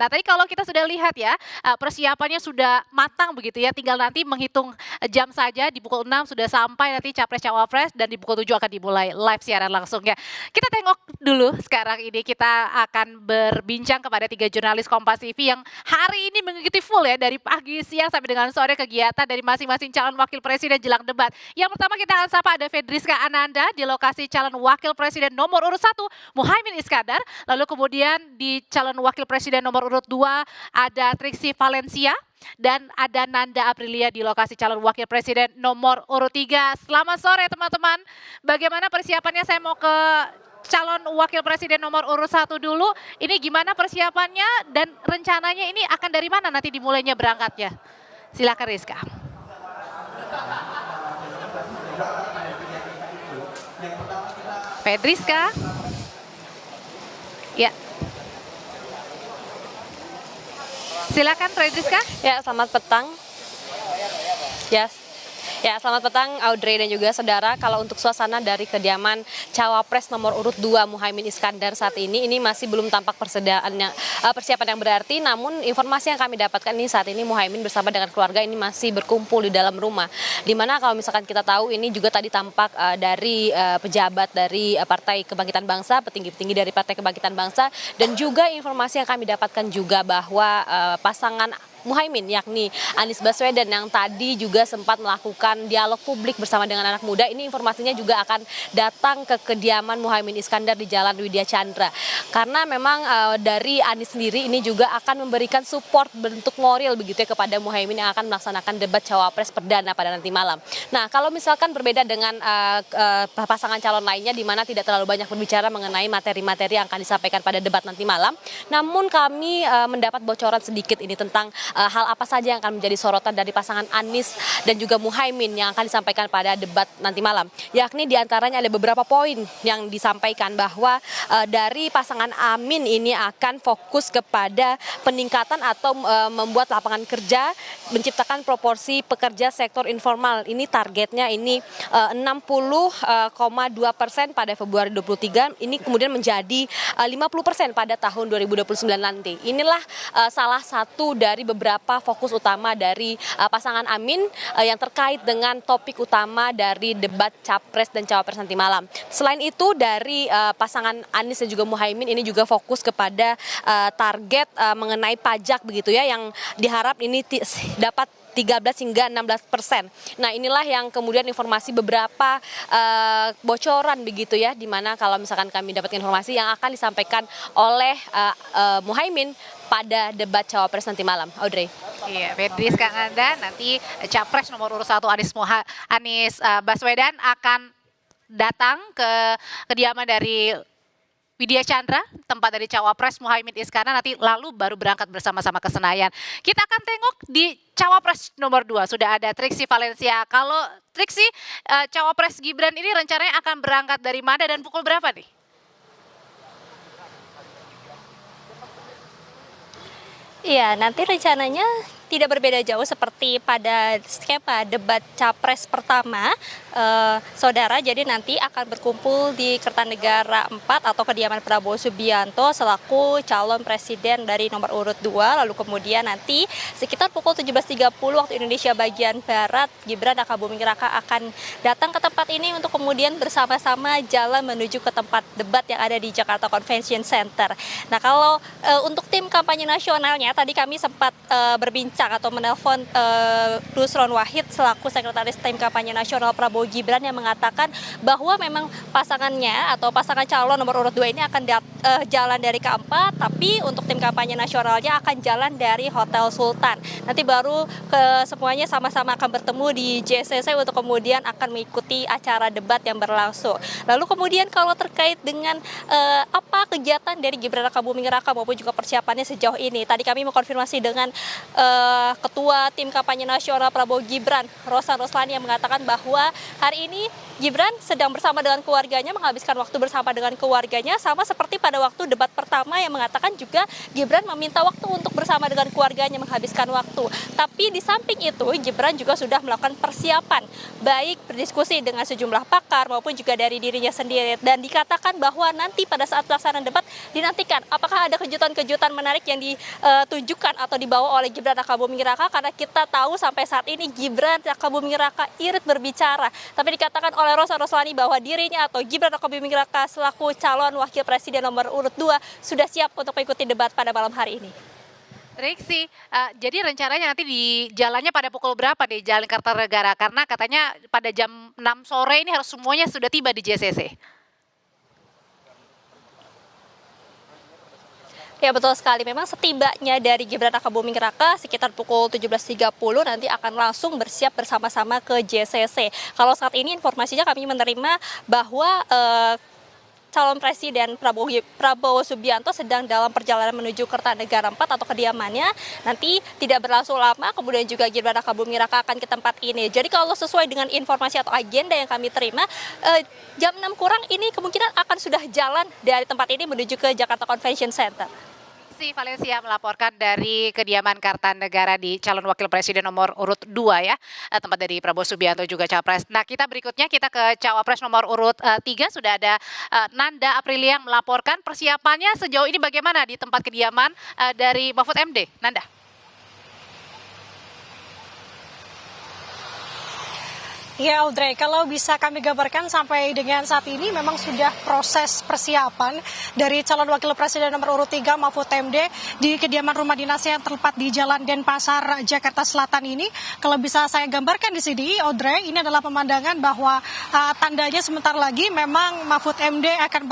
Nah, tadi kalau kita sudah lihat ya, persiapannya sudah matang begitu ya, tinggal nanti menghitung jam saja di pukul 6 sudah sampai nanti Capres-Cawapres dan di pukul 7 akan dimulai live siaran langsung ya. Kita tengok dulu sekarang ini kita akan berbincang kepada 3 jurnalis Kompas TV yang hari ini mengikuti full ya dari pagi, siang sampai dengan sore kegiatan dari masing-masing calon wakil presiden jelang debat. Yang pertama kita akan sapa ada Fedriska Ananda di lokasi calon wakil presiden nomor urut 1 Muhaimin Iskandar, lalu kemudian di calon wakil presiden nomor urut 2 ada Triksi Valencia dan ada Nanda Aprilia di lokasi calon wakil presiden nomor urut 3. Selamat sore teman-teman. Bagaimana persiapannya? Saya mau ke calon wakil presiden nomor urut 1 dulu. Ini gimana persiapannya dan rencananya ini akan dari mana nanti dimulainya berangkatnya? Silakan Rizka. Fedriska. Ya. Silakan Fedriska. Ya, selamat petang. Ya, selamat petang Audrey dan juga saudara. Kalau untuk suasana dari kediaman Cawapres nomor urut 2 Muhaimin Iskandar saat ini masih belum tampak persiapan yang berarti. Namun informasi yang kami dapatkan ini saat ini Muhaimin bersama dengan keluarga ini masih berkumpul di dalam rumah. Dimana kalau misalkan kita tahu ini juga tadi tampak dari pejabat dari Partai Kebangkitan Bangsa, petinggi-petinggi dari Partai Kebangkitan Bangsa, dan juga informasi yang kami dapatkan juga bahwa pasangan Muhaimin yakni Anies Baswedan yang tadi juga sempat melakukan dialog publik bersama dengan anak muda, ini informasinya juga akan datang ke kediaman Muhaimin Iskandar di Jalan Widya Chandra. Karena memang dari Anies sendiri ini juga akan memberikan support bentuk moral begitu ya kepada Muhaimin yang akan melaksanakan debat Cawapres perdana pada nanti malam. Nah, kalau misalkan berbeda dengan pasangan calon lainnya di mana tidak terlalu banyak berbicara mengenai materi-materi yang akan disampaikan pada debat nanti malam, namun kami mendapat bocoran sedikit ini tentang hal apa saja yang akan menjadi sorotan dari pasangan Anies dan juga Muhaimin yang akan disampaikan pada debat nanti malam. Yakni diantaranya ada beberapa poin yang disampaikan bahwa dari pasangan Amin ini akan fokus kepada peningkatan atau membuat lapangan kerja, menciptakan proporsi pekerja sektor informal. Ini targetnya ini 60,2% pada Februari 2023, ini kemudian menjadi 50% pada tahun 2029 nanti. Inilah salah satu dari beberapa fokus utama dari pasangan Amin yang terkait dengan topik utama dari debat Capres dan Cawapres nanti malam. Selain itu dari pasangan Anies dan juga Muhaimin ini juga fokus kepada target mengenai pajak begitu ya, yang diharap ini dapat 13 hingga 16%. Nah, inilah yang kemudian informasi beberapa bocoran begitu ya, di mana kalau misalkan kami dapat informasi yang akan disampaikan oleh Muhaimin pada debat Cawapres nanti malam. Audrey. Iya, Fedriska Ananda, nanti Capres nomor urut 1 Anies Baswedan akan datang ke kediaman dari Widya Chandra, tempat dari Cawapres Muhaimin Iskandar, nanti lalu baru berangkat bersama-sama ke Senayan. Kita akan tengok di Cawapres nomor 2, sudah ada Triksi Valencia. Kalau Triksi, Cawapres Gibran ini rencananya akan berangkat dari mana dan pukul berapa nih? Iya, nanti rencananya tidak berbeda jauh seperti pada skema debat Capres pertama, saudara. Jadi nanti akan berkumpul di Kertanegara 4 atau kediaman Prabowo Subianto selaku calon presiden dari nomor urut 2. Lalu kemudian nanti sekitar pukul 17.30 waktu Indonesia bagian Barat, Gibran Rakabuming Raka akan datang ke tempat ini untuk kemudian bersama-sama jalan menuju ke tempat debat yang ada di Jakarta Convention Center. Nah, kalau untuk tim kampanye nasionalnya, tadi kami sempat berbincang atau menelpon Nusron Wahid selaku sekretaris tim kampanye nasional Prabowo Gibran yang mengatakan bahwa memang pasangannya atau pasangan calon nomor urut 2 ini akan jalan dari K4, tapi untuk tim kampanye nasionalnya akan jalan dari Hotel Sultan. Nanti baru semuanya sama-sama akan bertemu di JCC untuk kemudian akan mengikuti acara debat yang berlangsung. Lalu kemudian kalau terkait dengan apa kegiatan dari Gibran Rakabuming Raka maupun juga persiapannya sejauh ini, tadi kami mengkonfirmasi dengan Ketua Tim Kampanye Nasional Prabowo Gibran, Rosan Roslani, yang mengatakan bahwa hari ini Gibran sedang bersama dengan keluarganya, menghabiskan waktu bersama dengan keluarganya, sama seperti pada waktu debat pertama yang mengatakan juga Gibran meminta waktu untuk bersama dengan keluarganya menghabiskan waktu. Tapi di samping itu Gibran juga sudah melakukan persiapan, baik berdiskusi dengan sejumlah pakar maupun juga dari dirinya sendiri. Dan dikatakan bahwa nanti pada saat pelaksanaan debat dinantikan apakah ada kejutan-kejutan menarik yang ditunjukkan atau dibawa oleh Gibran Rakabuming Raka, karena kita tahu sampai saat ini Gibran Rakabuming Raka irit berbicara. Tapi dikatakan oleh Rosan Roslani bahwa dirinya atau Gibran Rakabuming Raka selaku calon wakil presiden nomor urut 2 sudah siap untuk mengikuti debat pada malam hari ini. Triksi, jadi rencananya nanti di jalannya pada pukul berapa di Jalan Kertanegara? Karena katanya pada jam 6 sore ini harus semuanya sudah tiba di JCC. Ya betul sekali, memang setibanya dari Gibran Rakabuming Raka sekitar pukul 17.30 nanti akan langsung bersiap bersama-sama ke JCC. Kalau saat ini informasinya kami menerima bahwa calon presiden Prabowo Subianto sedang dalam perjalanan menuju Kertanegara 4 atau kediamannya. Nanti tidak berlangsung lama, kemudian juga Gibran Rakabuming Raka akan ke tempat ini. Jadi kalau sesuai dengan informasi atau agenda yang kami terima, jam 6 kurang ini kemungkinan akan sudah jalan dari tempat ini menuju ke Jakarta Convention Center. Valencia melaporkan dari kediaman Kartanegara di calon wakil presiden nomor urut 2 ya, tempat dari Prabowo Subianto juga Capres. Nah, kita berikutnya kita ke Cawapres nomor urut 3, sudah ada Nanda Aprilia yang melaporkan persiapannya sejauh ini bagaimana di tempat kediaman dari Mahfud MD. Nanda. Ya Audrey, kalau bisa kami gambarkan sampai dengan saat ini memang sudah proses persiapan dari calon wakil presiden nomor urut 3 Mahfud MD di kediaman rumah dinasnya yang terlepat di Jalan Denpasar, Jakarta Selatan ini. Kalau bisa saya gambarkan di sini, Audrey, ini adalah pemandangan bahwa tandanya sebentar lagi memang Mahfud MD akan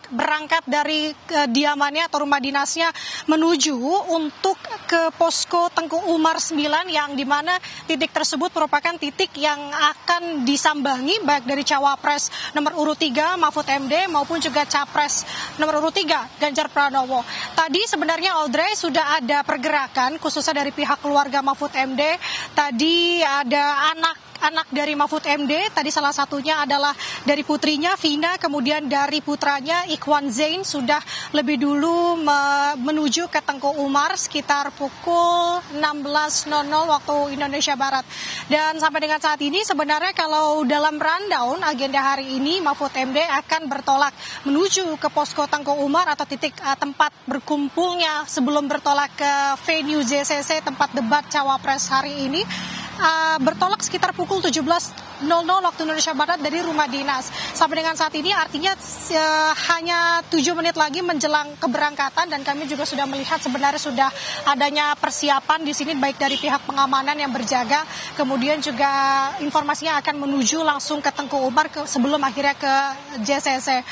berangkat dari kediamannya atau rumah dinasnya menuju untuk ke posko Tengku Umar 9, yang dimana titik tersebut merupakan titik yang akan disambangi baik dari Cawapres nomor urut 3 Mahfud MD maupun juga Capres nomor urut 3 Ganjar Pranowo. Tadi sebenarnya Audrey sudah ada pergerakan khususnya dari pihak keluarga Mahfud MD. Tadi ada anak dari Mahfud MD, tadi salah satunya adalah dari putrinya Vina, kemudian dari putranya Ikhwan Zain sudah lebih dulu menuju ke Tengku Umar sekitar pukul 16.00 waktu Indonesia Barat. Dan sampai dengan saat ini sebenarnya kalau dalam rundown agenda hari ini Mahfud MD akan bertolak menuju ke posko Tengku Umar atau titik tempat berkumpulnya sebelum bertolak ke venue JCC tempat debat Cawapres hari ini. Bertolak sekitar pukul 17.00 waktu Indonesia Barat dari rumah dinas. Sampai dengan saat ini artinya hanya 7 menit lagi menjelang keberangkatan, dan kami juga sudah melihat sebenarnya sudah adanya persiapan di sini baik dari pihak pengamanan yang berjaga, kemudian juga informasinya akan menuju langsung ke Tengku Umar sebelum akhirnya ke JCC.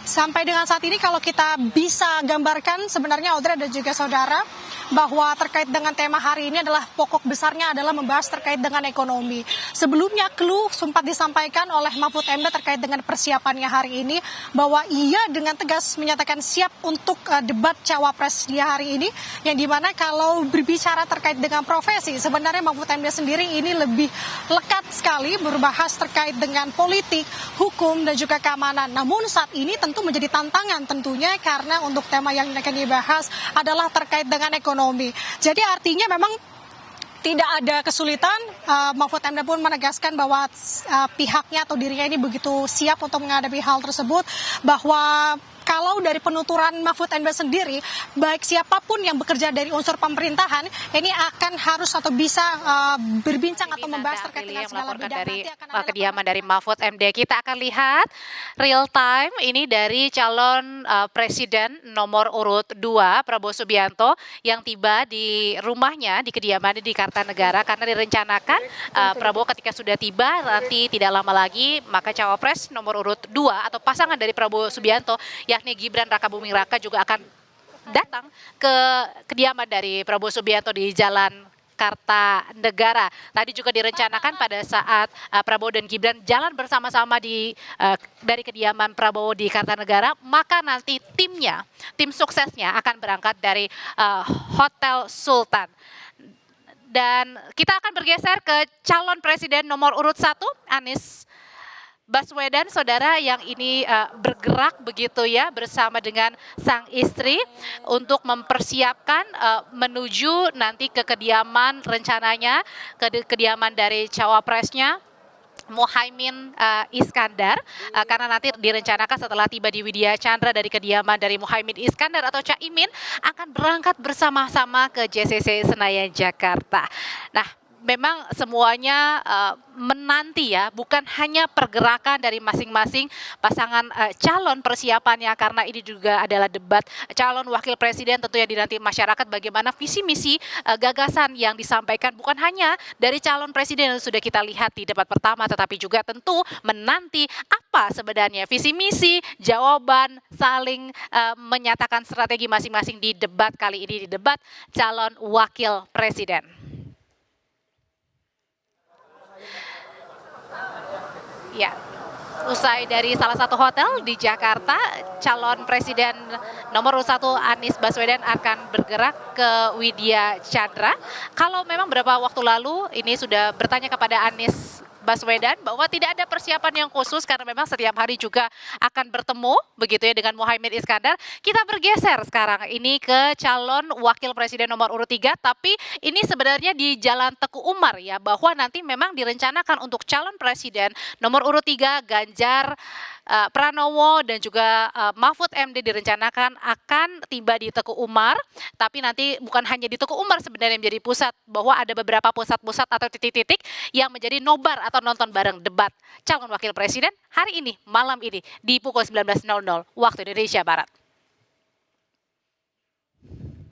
Sampai dengan saat ini kalau kita bisa gambarkan sebenarnya Audrey dan juga saudara, bahwa terkait dengan tema hari ini adalah pokok besarnya adalah membahas terkait dengan ekonomi. Sebelumnya clue sempat disampaikan oleh Mahfud MD terkait dengan persiapannya hari ini, bahwa ia dengan tegas menyatakan siap untuk debat Cawapres di hari ini, yang dimana kalau berbicara terkait dengan profesi, sebenarnya Mahfud MD sendiri ini lebih lekat sekali berbahas terkait dengan politik, hukum, dan juga keamanan. Namun saat ini tentu menjadi tantangan tentunya, karena untuk tema yang akan dibahas adalah terkait dengan ekonomi. Jadi artinya memang tidak ada kesulitan. Mahfud MD pun menegaskan bahwa pihaknya atau dirinya ini begitu siap untuk menghadapi hal tersebut, bahwa kalau dari penuturan Mahfud MD sendiri, baik siapapun yang bekerja dari unsur pemerintahan, ini akan harus atau bisa berbincang atau membahas terkait dengan segala bidang. Dari kediaman dari Mahfud MD, kita akan lihat real time ini dari calon presiden nomor urut 2 Prabowo Subianto yang tiba di rumahnya di kediamannya di Kartanegara, karena direncanakan Prabowo ketika sudah tiba nanti tidak lama lagi maka Cawapres nomor urut 2 atau pasangan dari Prabowo Subianto yakni Gibran Rakabuming Raka juga akan datang ke kediaman dari Prabowo Subianto di Jalan Kartanegara. Tadi juga direncanakan pada saat Prabowo dan Gibran jalan bersama-sama dari kediaman Prabowo di Kartanegara, maka nanti tim suksesnya akan berangkat dari Hotel Sultan. dan kita akan bergeser ke calon presiden nomor urut 1, Anies Baswedan, saudara, yang ini bergerak begitu ya bersama dengan sang istri untuk mempersiapkan menuju nanti ke kediaman rencananya, ke kediaman dari cawapresnya Muhaimin Iskandar, karena nanti direncanakan setelah tiba di Widya Chandra dari kediaman dari Muhaimin Iskandar atau Caimin akan berangkat bersama-sama ke JCC Senayan Jakarta. Nah, memang semuanya menanti ya, bukan hanya pergerakan dari masing-masing pasangan calon persiapannya, karena ini juga adalah debat calon wakil presiden, tentunya dinanti masyarakat bagaimana visi misi gagasan yang disampaikan bukan hanya dari calon presiden yang sudah kita lihat di debat pertama, tetapi juga tentu menanti apa sebenarnya visi misi, jawaban, saling menyatakan strategi masing-masing di debat kali ini, di debat calon wakil presiden. Ya, usai dari salah satu hotel di Jakarta, calon presiden nomor 1 Anies Baswedan akan bergerak ke Widya Chandra. Kalau memang beberapa waktu lalu ini sudah bertanya kepada Anies Baswedan bahwa tidak ada persiapan yang khusus karena memang setiap hari juga akan bertemu begitu ya dengan Muhaimin Iskandar. Kita bergeser sekarang ini ke calon wakil presiden nomor urut 3, tapi ini sebenarnya di Jalan Teguh Umar ya, bahwa nanti memang direncanakan untuk calon presiden nomor urut 3 Ganjar Pranowo dan juga Mahfud MD direncanakan akan tiba di Teguh Umar, tapi nanti bukan hanya di Teguh Umar sebenarnya menjadi pusat, bahwa ada beberapa pusat-pusat atau titik-titik yang menjadi nobar atau nonton bareng debat calon wakil presiden hari ini, malam ini di pukul 19.00 waktu Indonesia Barat.